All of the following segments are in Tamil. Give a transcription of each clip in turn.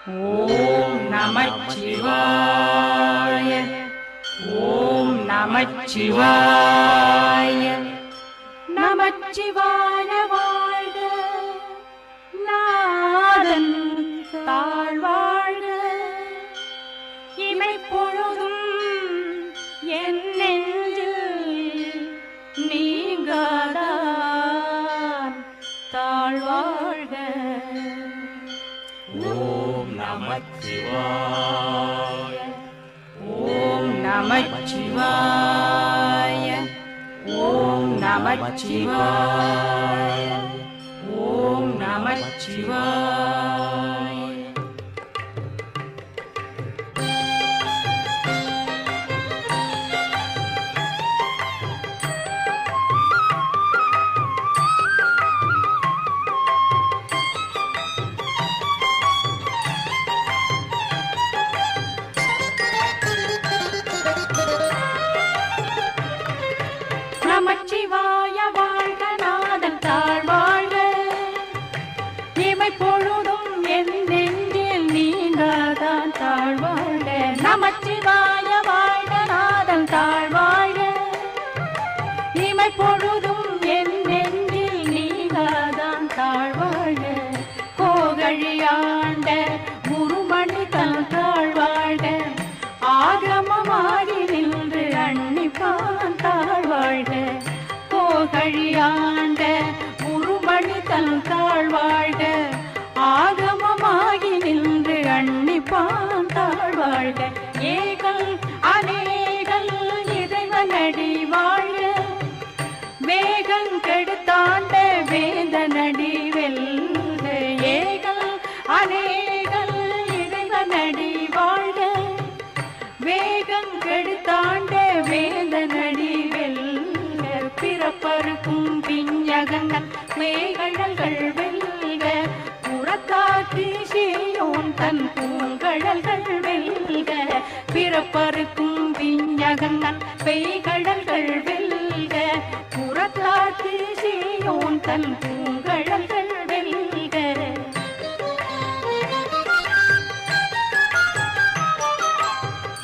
ஓம் நமச்சிவாய. ஓம் நமச்சிவாய. நமச்சிவாய வாழ்க, நாதன் தாழ்வாழ்க. இமைப்பொழுதும் என் நெஞ்சில் நீங்காதான் தாழ்வாழ்க. ஓம் நமச்சிவாய. ஓம் நமச்சிவாய. ஓம் நமச்சிவாய. ஓம் நமச்சிவாய. நமச்சிவாய வாழ்க, நாதன் தாழ்வாழ்க. இமைப்பொழுதும் என் நெஞ்சில் நீங்காதான் தாழ்வாழ்க. நமச்சிவாய வாழ்க, நாதன் தாழ்வாழ்க. இமைப்பொழுதும் என் நெஞ்சில் நீங்காதான் தாழ்வாழ்க. கோகழியாண்ட குருமணி தன் தாழ்வாழ்க. ஆகமமாகி நின்று அன்னிப்பான் தாழ்வாழ்க. கோகழியாண்ட குருமணி தன் தாழ்வாழ்க. ஆகமமாகி நின்று அன்னிப்பான் தாழ்வாழ்க. ஏகல் அநேகல் இறைவனடி வாழ்க. வேகம் கெடுத்தாண்ட வேந்தனடி வெல்க. ஏகல் அநேகல் இறைவனடி வாழ்க. வேகம் கெடுத்தாண்ட வேந்தனடி வெல்க. பிறப்பருக்கும் பிஞ்சகங்கள் மேகழல்கள் வெல்க. புறத்தாக்கு செய்யோன் தன் பூங்கழல்கள் வெல்க. பிறப்பருக்கும் பிஞ்சகங்கள் பெய்கழல்கள் வெல்க. புறத்தாக்கு செய்யோன் தன் பூங்கழல்கள் வெல்க.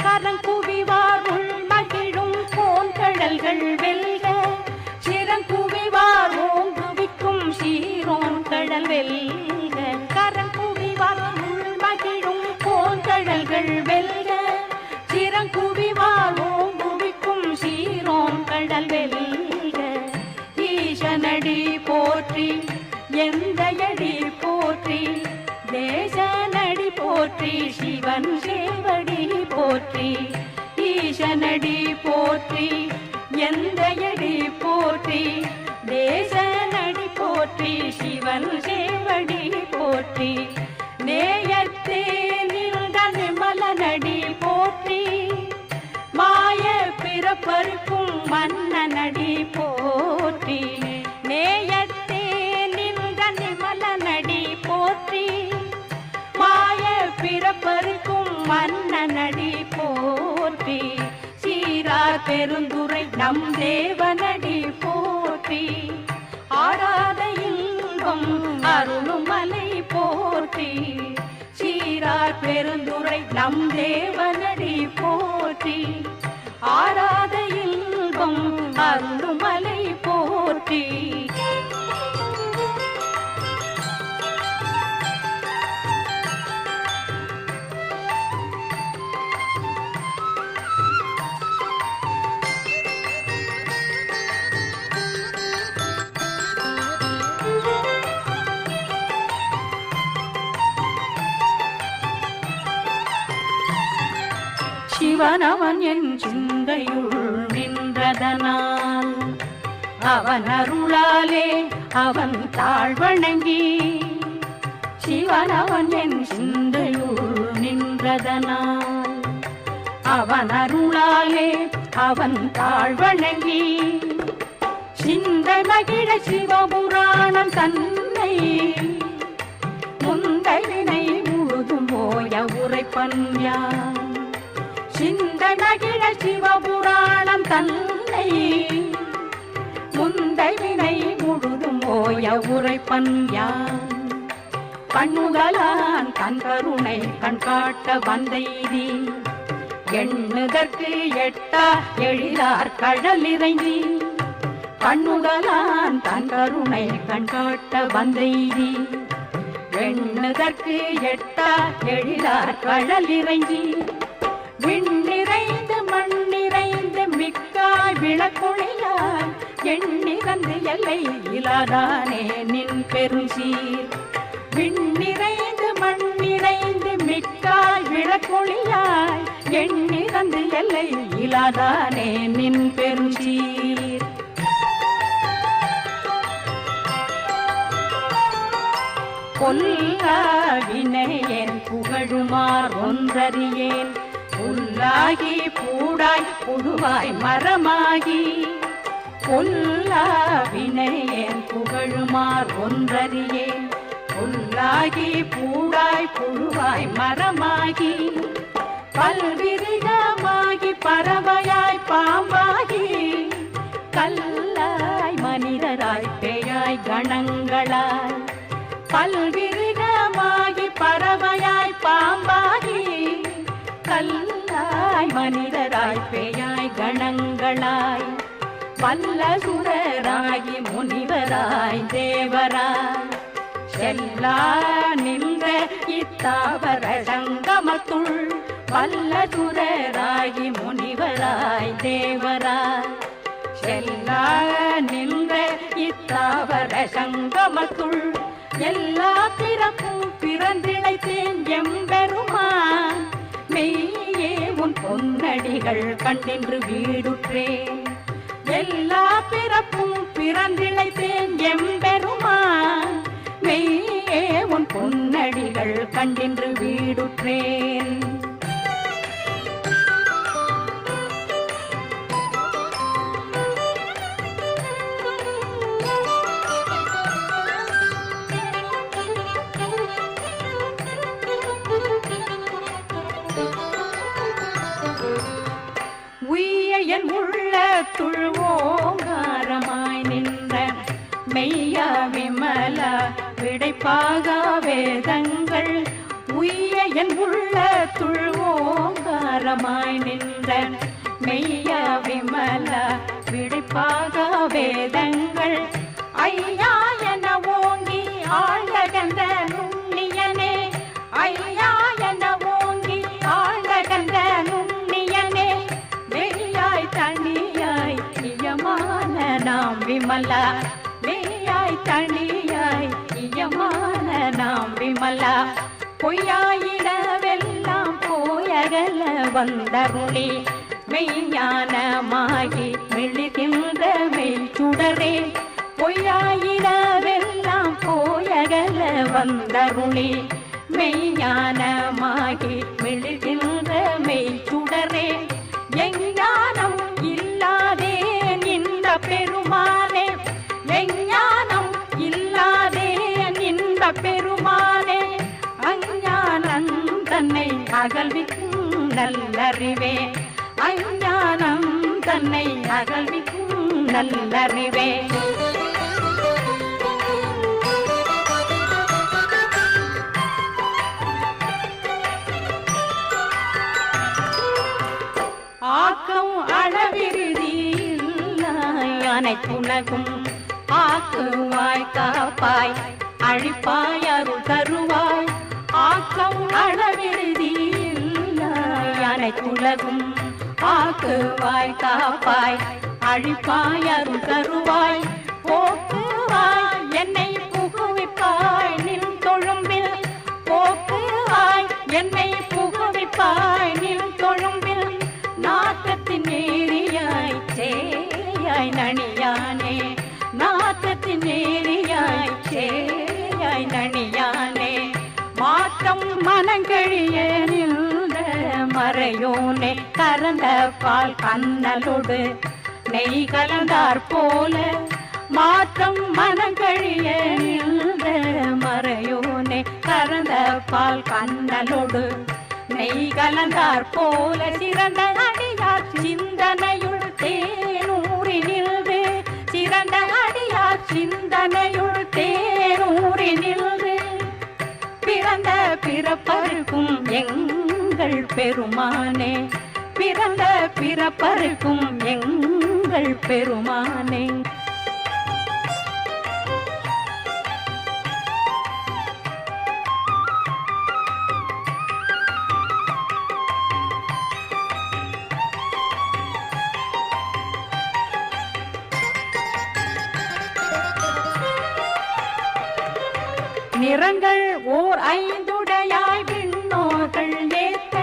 கரங்குவிவார் உள் மகிழும் போன்கடல்கள் வெல்க. சிறங்குவிவார் ஓங்குவிக்கும் சீரோன் கடல் வெல்க. கரங்குவிவார் உள் மகிழும் போன்கடல்கள் வெல்க. சிறங்குவிவார் ஓங்குவிக்கும் சீரோன் கடல் வெல்க. ஈசனடி போற்றி எந்தையடி போற்றி. தேசனடி போற்றி சிவன் சேவடி போற்றி. ஈசனடி போற்றி எந்தையடி போற்றி. தேசனடி போற்றி சிவன் சேவடி போற்றி. நேயத்தே நின்ற நிமலனடி போற்றி. மாய பிறப்பருக்கும் மன்னனடி போற்றி. நேயத்தே நின்ற நிமலனடி போற்றி. மாய பிறப்பருக்கும் மன்னனடி போற்றி. சீரார் பெருந்துரை நம் தேவனடி போற்றி. ஆராத இன்பம் அருளுமலை போற்றி. சீரார் பெருந்துரை நம் தேவனடி போற்றி. ஆராத இன்பம் அருளுமலை போற்றி. சிவனவன் என் சிந்தையுள் நின்றதனால். அவன் அருளாலே அவன் தாழ்வணங்கி. சிவனவன் என் சிந்தையுள் நின்றதனால். அவன் அருளாலே அவன் தாழ்வணங்கி. சிந்தை மகிழ சிவபுராணம் தன்னை. முந்தைவினை முழுதும் போய உரைப்பன் யான். சிந்தை மகிழ சிவபுராணம் தன்னை. முந்தைவினை முழுதும் போய உரைப்பன் யான். கண்ணுகளான் தன் கருணை கண்காட்ட வந்தெய்தி எண்ணுதற்கு எட்டா எழிலார் கடல் இறைஞ்சி கண்ணுகளான் தன் கருணை கண்காட்ட வந்தெய்தி எண்ணுதற்கு எட்டா எழிலார் கடல் இறைஞ்சி விண்ணிறைந்து மண்ணிறைந்து மிக்காய் விளக்கொழியாய் எண்ணிறந்து எல்லை இலாதானே நின் பெருசீர் விண்ணிறைந்து மண்ணிறைந்து மிக்காய் விளக்கொழியாய் எண்ணிறந்து எல்லை இலாதானே நின் பெருசீர் பொல்லா வினையேன் புகழுமார் ஒன்றறியேன் புல்லாகி பூடாய் புழுவாய் மரமாகி பொல்லா வினையேன் புகழுமார் ஒன்றறியேன் புல்லாகி பூடாய் புழுவாய் மரமாகி பல்விருகமாகி பறவையாய் பாம்பாகி கல்லாய் மனிதராய் பேயாய் கணங்களாய் பல்விருகமாகி பறவையாய் பாம்பாகி கல்லாய் மனிதராய் பேயாய் கணங்களாய் வல்ல சுரராகி முனிவராய் தேவராய் செல்லா நின்ற இத்தாவர சங்கமத்துள் வல்ல சுரராகி முனிவராய் தேவராய் செல்லா நின்ற இத்தாவர சங்கமத்துள் எல்லா பிறப்பும் பிறந்திழைத்தேன் எம்பெருமான் மெய்யே உன் பொன்னடிகள் கண்டின்று வீடுற்றேன் எல்லா பிறப்பும் பிறந்திழைத்தேன் எம்பெருமான் மெய்யே உன் பொன்னடிகள் கண்டின்று வீடுற்றேன் என் உள்ளத்துள் ஓங்காரமாய் நின்ற மெய்யா விமல விடைப்பாக வேதங்கள் உய்ய என் உள்ளத்துள் ஓங்காரமாய் நின்ற மெய்யா விமல விடைப்பாக வேதங்கள் ஐயா என ஓங்கி ஆழ்ந்தகந்த நுண்ணியனே ஐயா என ஓங்கி ஆழ்ந்தகந்த நுண்ணியனே வெறியாய் தனியாய் இயமான நாம் விமலா வெறியாய் தனியாய் இயமான நாம் விமலா பொய்யாயிடவெல்லாம் போயகல வந்தருளி மெய்ஞானமாகி மெழுகின்ற மெய்ச்சுடரே பொய்யாயிடவெல்லாம் போயகல வந்தருளி மெய்ஞானமாகி மெழுகின்ற மெய்ச்சுடரே எஞ்ஞானம் இல்லாதேன் இந்த பெருமானே எஞ்ஞானம் இல்லாதேன் இந்த பெருமானே அஞ்ஞானம் தன்னை அகழ்விக்கும் நல்லறிவே அஞ்ஞானம் தன்னை அகழ்விக்கும் நல்லறிவே ஆக்கம் அளவிருதியில்லாய் அனைத்துலகும் ஆக்குவாய் காப்பாய் அழிப்பாய் அருள் தருவாய் ஆக்கம் அளவிருதியில்லாய் அனைத்துலகும் ஆக்குவாய் காப்பாய் அழிப்பாய் அருள் தருவாய் போக்குவாய் என்னை புகுவிப்பாய் நின் தொழும்பில் போக்குவாய் என்னை புகுவிப்பாய் நின் தொழும்பில் நாட்டத்தின் நேரியாய் சேயாய் நணியானே நாட்டத்தின் நேரியாய் சேயாய் நணியானே மாற்றம் மனங்கழிய நின்ற மறையோனே கறந்த பால் கண்ணலோடு நெய் கலந்தார் போல மாற்றம் மனங்கழிய நின்ற மறையோனே கறந்த பால் கண்ணலோடு நெய் கலந்தார் போல சிறந்த அடியார் சிந்தனையுள் தேனூறி நின்று சிறந்த அடியார் சிந்தனையுள் தேனூறி நின்று எங்கள் பெருமானே, பிறந்த பிறப்பருக்கும் எங்கள் பெருமானே. நிறங்கள் ஓர் ஐந்துடையாய் விண்ணோர்கள் ஏத்த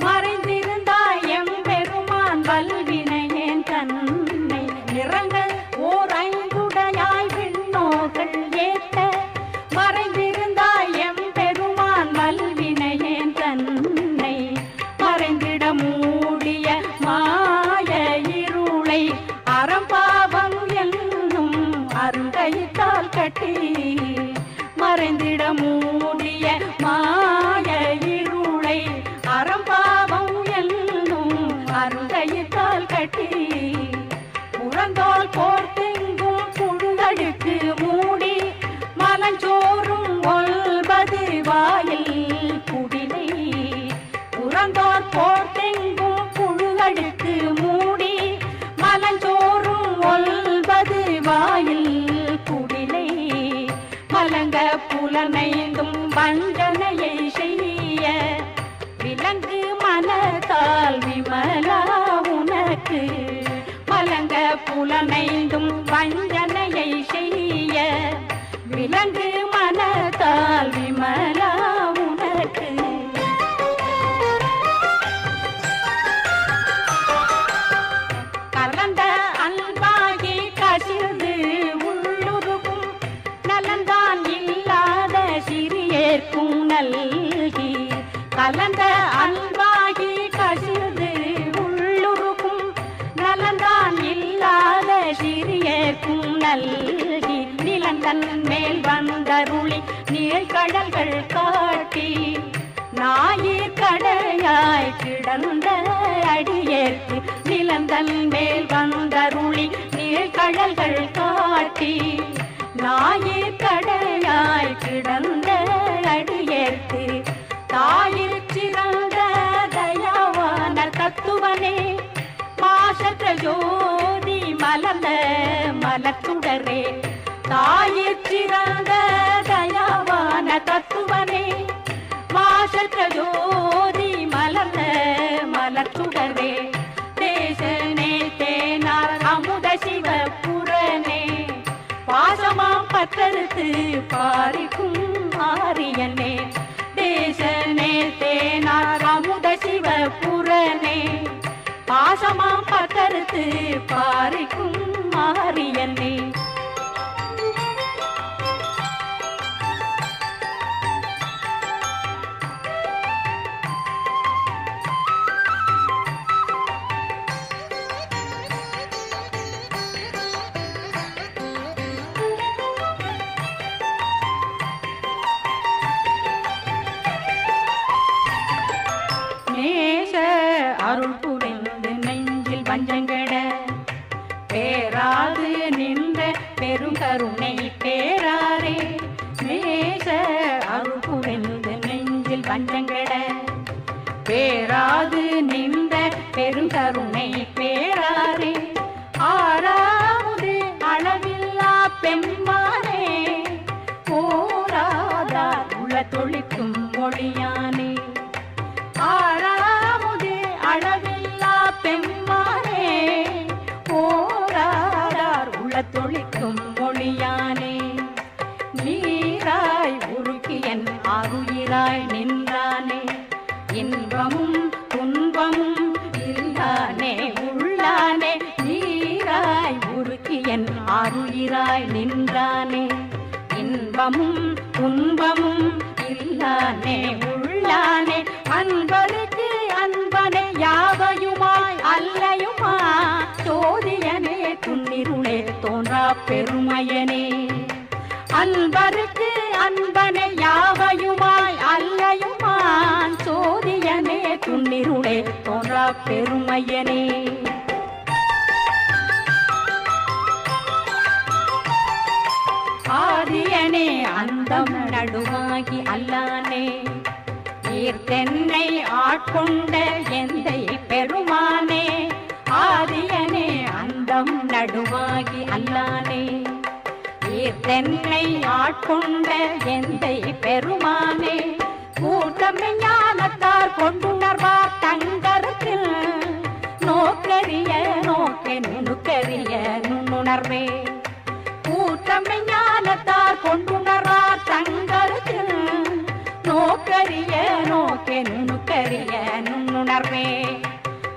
மறைந்திருந்தாய் எம்பெருமான் வல்வினையேன் தன்னை. நிறங்கள் ஓர் ஐந்துடையாய் விண்ணோர்கள் ஏத்த மறைந்திருந்தாய் எம்பெருமான் வல்வினையேன் தன்னை. மறைந்திட மூடிய மாய இருளை அறம்பாவம் என்னும் அருங்கைத்தால் கட்டி, மறைந்திட மூடிய மாய இருளை அறம்பாவம் என்னும் அருங்கைத்தால் கட்டி, புறந்தோல் போர்த்தெங்கும் புழுதடுக்கு மூடி மலஞ்சோறும் ஒல்பது வாயில் குடிலை. புறந்தோல் போர்த்தெங்கும் புழுதடுக்கு மூடி மலஞ்சோறும் ஒல்பது வாயில் குடிலை. மலங்க புலனைந்தும் வஞ்சனையை செய்ய விலங்கு மனத்தால் விமலா உனக்கு. மலங்க புலனைந்தும் வஞ்சனையை செய்ய விலங்கு மனத்தால் விமலா உனக்கு. கலந்த அன்பாகி கசிந்து உள்ளுருகும் நலந்தான் இல்லாத சிறியேற்கும் நல்கி. கலந்த அன்பாகி கசிந்து உள்ளுருகும் நலந்தான் இல்லாத சிறியேற்கும் நல்கி. நிலந்தன் மேல் வந்தருளி நீழ்கடல்கள் காட்டி, ஞாயிற் கடையாய் கிடந்த அடியேற்கு. நிலந்தன் மேல் வந்தருளி நீழ்கடல்கள் காட்டி, ஞாயிற் கடையாய் கிடந்த அடியேற்கு. தாயிற் சிறந்த தயாவான தத்துவனே, மாசற்ற ஜோதி மலர்ந்த மலர்ச்சுடரே. தாயிற் சிறந்த தயாவான தத்துவனே, மாசற்ற ஜோதி மலர்ந்த மலர்ச்சுடரே. தேசனே தேனார் அமுத சிவ புரனே, பாசமாம் பற்றறுத்து பாரிக்கும் ஆரியனே. தேசனே தேனார் அமுத சிவ புரனே, பாசமாம் பற்றறுத்து பாரிக்கும் ஆரியனே. நேச அருள் புரிந்து நெஞ்சில் வஞ்சங்கட பேராது நின்ற பெருங்கருணை பேராரே. நேச அருள் புரிந்து நெஞ்சில் வஞ்சங்கட பேராது நின்ற பெருங்கருணை பேராரே. ஆறாவது அளவில்லா பெம்மானே, போராதார் உள்ள தொழிக்கும் மொழியானே. ஆறாவது அளவில்லா பெம்மானே, போராடார் உள்ள தொழிக்கும் மொழியானே. நீராய் உருக்கியன் அருயிராய் நின்றானே, இன்பமும் துன்பமும் இல்லானே உள்ளானே. நீராய் உருக்கியன் அருயிராய் நின்றானே, இன்பமும் துன்பமும் இல்லானே உள்ளானே. அன்பருக்கு அன்பனே யாவையுமாய் அல்லையுமா, சோதியனே துன்னிருளே தோன்றா பெருமையனே. அன்பருக்கு அன்பனே யாவையுமாய் அல்லையுமா, சோதியனே துன்னிருளே தோன்றா பெருமையனே. ஆதியனே அந்தம் நடுவாகி அல்லானே, ஈர்த்தென்னை ஆட்கொண்ட எந்தை பெருமானே ஆதியனே அந்தம் நடுவாகி அல்லானே ஈர்த்தென்னை ஆட்கொண்ட எந்தை பெருமானே கூட்டமை ஞானத்தார் கொண்டுணர்வார் தங்கரத்தில் நோக்கரிய நோக்கே நுணுக்கரிய நுண்ணுணர்வே கூட்டமை ஞானத்தார் கொண்டுணர்வார் தங்கரத்தில் நோக்கரிய நோக்கே நுணுக்கரிய நுண்ணுணர்வே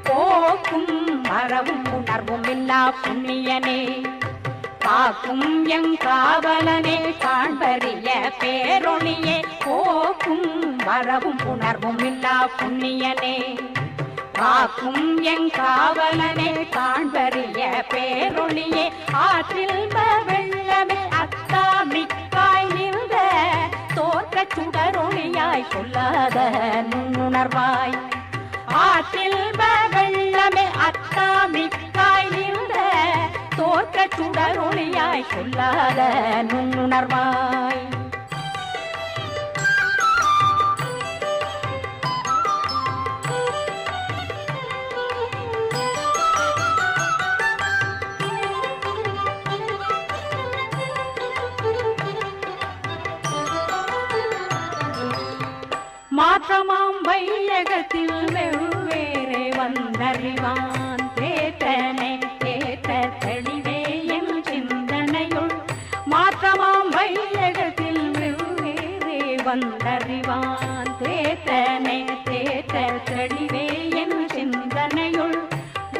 போக்கும் மரவும் உணர்வும் இல்லா புண்ணியனே காக்கும் எங்காவலனே காண்பறிய பேரொழியே போக்கும் வரவும் உணர்வும் இல்லா புண்ணியனே காக்கும் எங்காவலனே காண்பறிய பேரொழியே ஆற்றில் வெள்ளமே அத்தா மிக்காய் நின்ற தோற்ற சுடரொழியாய் சொல்லாத நுண்ணுணர்வாய் ஆற்றில் வெள்ளமே அத்தா மிக்காய் நின்ற தோற்ற சுடரொழியாய் சொல்லாத நுண்ணுணர்வாய் மாற்றமாம் வையகத்தில் வெவ்வேறே வந்தறிவான் தேத்தனை தேத்த தெளிவே என் சிந்தனையுள் மாற்றமாம் வையகத்தில் வெவ்வேறே வந்தறிவான் தேத்தனை தேத்த தெளிவே என் சிந்தனையுள்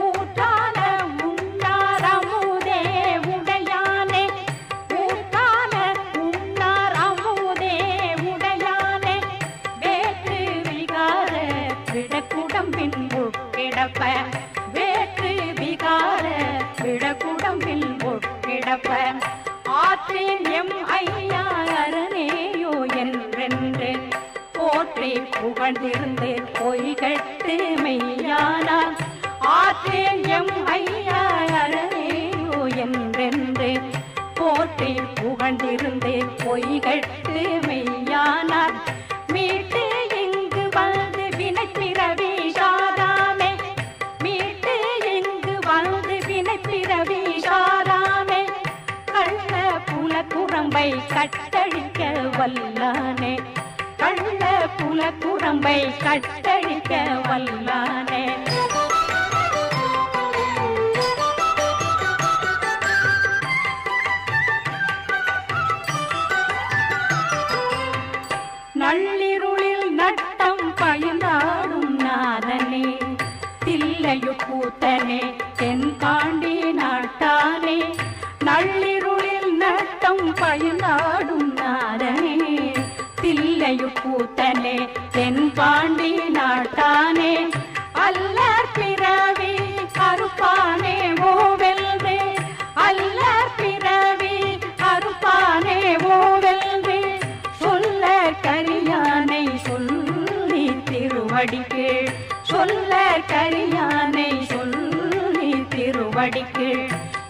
ஊற்றான உண்ணார் அமுதே உடையானே ஊற்றான உண்ணார் அமுதே உடையானே வேற்று விகார விடக்குடம்பின் உட்கிடப்ப வேற்று விகார விடக்குடம்பின் உட்கிடப்ப ஆற்றின் எம் ஐயா அரணேயோ என்றென்று போற்றி புகழ்ந்திருந்து பொய்கட்டு மெய்யானார் ஆற்றின் எம் ஐயா அரணேயோ என்றென்று போற்றி புகழ்ந்திருந்து பொய்கட்டு மெய்யானார் மீட்டு இங்கு வந்து வினை பிறவி சாராமே மீட்டு இங்கு வந்து வினை பிறவி சாராமே கள்ள புல குரம்பை கட்டழிக்க வல்லானே கள்ள புல குரம்பை கட்டழிக்க வல்லானே நள்ளிருளில் நட்டம் பயந்தாடும் நாதனே தில்லையு கூத்தனே தென்பாண்டி நாட்டானே நள்ளிருளில் நட்டம் பயந்தாடும் நாதனே தில்லையு கூத்தனே தென்பாண்டி நாட்டானே அல்லற் பிறவி அறுப்பானே ஓவெல்வே அல்லற் பிறவி அறுப்பானே ஓவெல்வே சொல்ல கரியானை சொல்லி திருவடிக்கு சொல்ல கரியானை சொல்லி திருவடிக்கு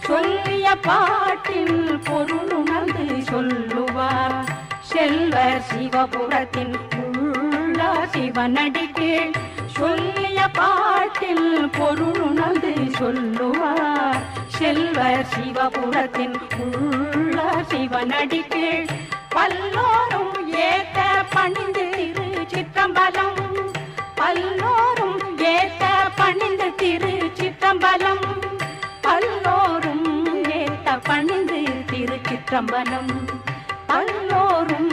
சொல்லிய பாட்டில் பொருளுணர்ந்து சொல்லுவார் செல்வர் சிவபுரத்தின் உள்ள சிவனடிக்கு சொல்லிய பாட்டில் பொருளுணர்ந்து சொல்லுவார் செல்வர் சிவபுரத்தின் உள்ள சிவனடிக்கு பல்லோரும் ஏத்த பணிந்து திரு சிற்றம்பலம் பல்லோரும் ஏத்த பணிந்து திரு சிற்றம்பலம் பல்லோரும் ஏத்த பணிந்து திரு சிற்றம்பலம் பல்லோரும்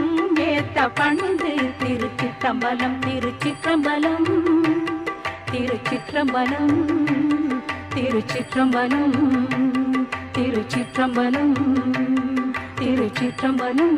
ஏத்த பணிந்து திரு சிற்றம்பலம் திருச்சிற்றம்பலம் திருச்சிற்றம்பலம் திருச்சிற்றம்பலம் திருச்சிற்றம்பலம் திருச்சிற்றம்பலம்